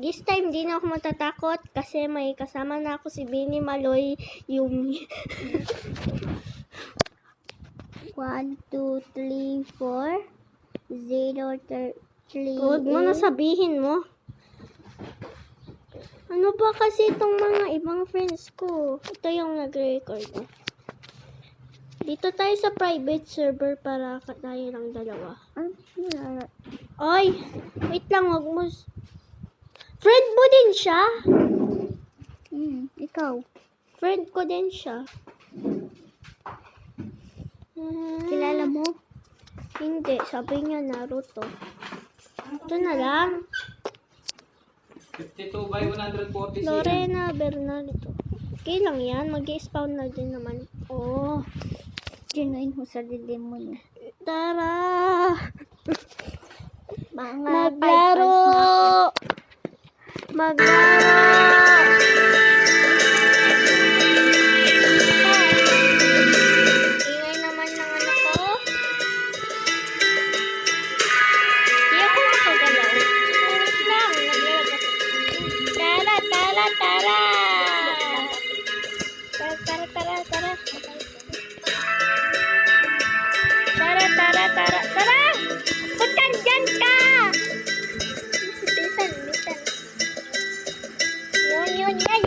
This time, di na ako matatakot kasi may kasama na ako si Bini, Maloy, Yumi. 1, 2, 3, 4, 0, 3, Huwag mo na sabihin mo. Ano ba kasi itong mga ibang friends ko? Ito yung nag-record. Dito tayo sa private server para tayo lang dalawa. Oy, wait lang, wag mo. Friend mo din siya? Ikaw. Friend ko din siya. Kilala mo? Hindi, sabi niya Naruto. Ito na lang. 52 by 140 Lorena Bernardo. Okay lang yan, mag-i-spawn na din naman. Oh, Genuine ho sa dilim mo. tara! Mga Maglaro! Maglaro! Ingay naman ng anak ko. Di ako makagalaw. Wait lang, naglalagay ako. Tara, tara, tara! Tara, tara, tara, tara. Tara, tara, tara, tara! Ba't nandyan ka? Bisan. Yun. Yay.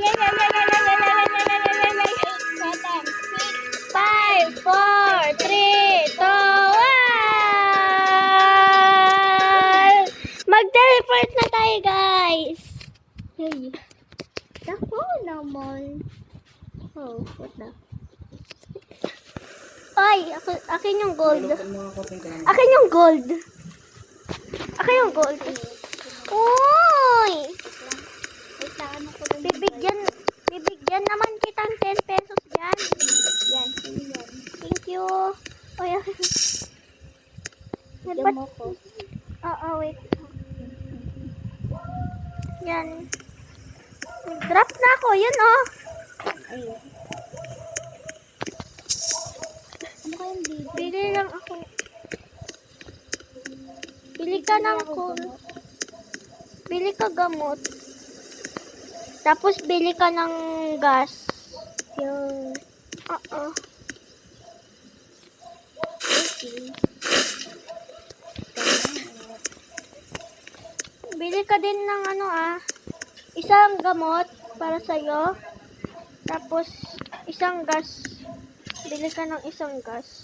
5, 4, 3, 2, 1! Mag-teleport na tayo, guys! Hey. Ako naman. Oh, what the? Ay, akin yung gold. Akin yung gold. Uy! Wait lang, ano ko lang. Bibigyan naman kitang 10 pesos dyan. Yan, sino yan? Thank you. Oy, Bigyan mo ko. Oo, wait. Yan. Nag-drop na ako. Yun, oh. Ayun. Ano kayang dito? Bili lang ako. Bili ka ng Bili ka gamot. Tapos bili ka ng gas. Yung Oo. Bili ka din ng isang gamot para sa'yo. Tapos isang gas. Bili ka ng isang gas.